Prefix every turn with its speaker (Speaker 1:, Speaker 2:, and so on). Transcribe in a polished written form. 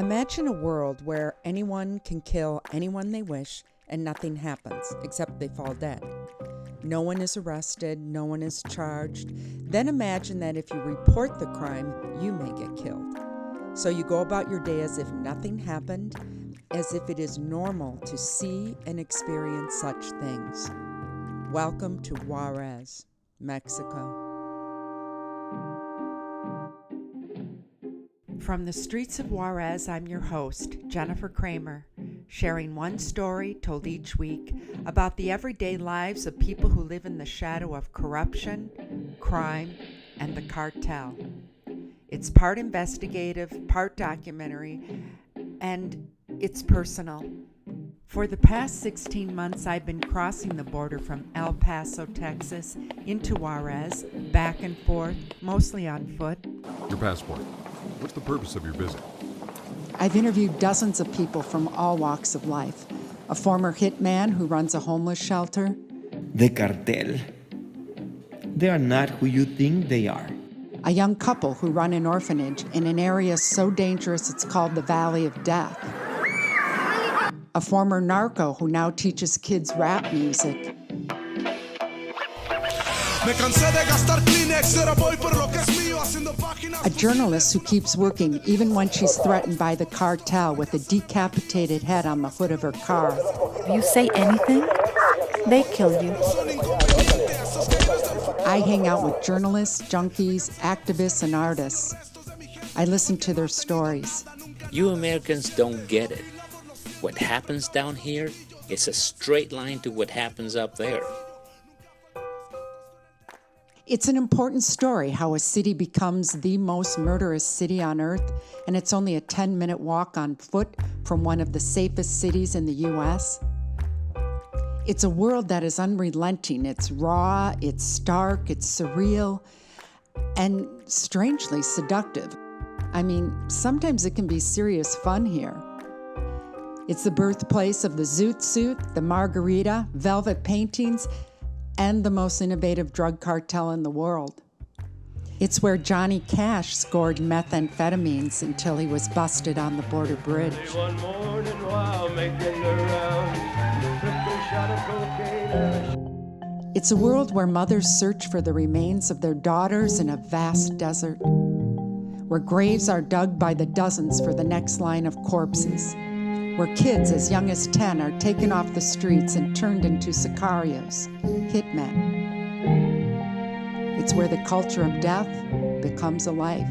Speaker 1: Imagine a world where anyone can kill anyone they wish and nothing happens except they fall dead. No one is arrested, no one is charged. Then imagine that if you report the crime, you may get killed. So you go about your day as if nothing happened, as if it is normal to see and experience such things. Welcome to Juarez, Mexico. From the streets of Juarez, I'm your host, Jennifer Kramer, sharing one story told each week about the everyday lives of people who live in the shadow of corruption, crime, and the cartel. It's part investigative, part documentary, and it's personal. For the past 16 months, I've been crossing the border from El Paso, Texas, into Juarez, back and forth, mostly on foot.
Speaker 2: Your passport. What's the purpose of your visit?
Speaker 1: I've interviewed dozens of people from all walks of life. A former hitman who runs a homeless shelter.
Speaker 3: The cartel. They are not who you think they are.
Speaker 1: A young couple who run an orphanage in an area so dangerous it's called the Valley of Death. A former narco who now teaches kids rap music. A journalist who keeps working even when she's threatened by the cartel with a decapitated head on the hood of her car.
Speaker 4: If you say anything, they kill you.
Speaker 1: I hang out with journalists, junkies, activists, and artists. I listen to their stories.
Speaker 5: You Americans don't get it. What happens down here is a straight line to what happens up there.
Speaker 1: It's an important story how a city becomes the most murderous city on earth, and it's only a 10-minute walk on foot from one of the safest cities in the U.S. It's a world that is unrelenting. It's raw, it's stark, it's surreal, and strangely seductive. I mean, sometimes it can be serious fun here. It's the birthplace of the Zoot Suit, the margarita, velvet paintings, and the most innovative drug cartel in the world. It's where Johnny Cash scored methamphetamines until he was busted on the border bridge.
Speaker 6: One morning while making the rounds, took a shot of cocaine.
Speaker 1: It's a world where mothers search for the remains of their daughters in a vast desert, where graves are dug by the dozens for the next line of corpses, where kids as young as 10 are taken off the streets and turned into sicarios, hitmen. It's where the culture of death becomes a life.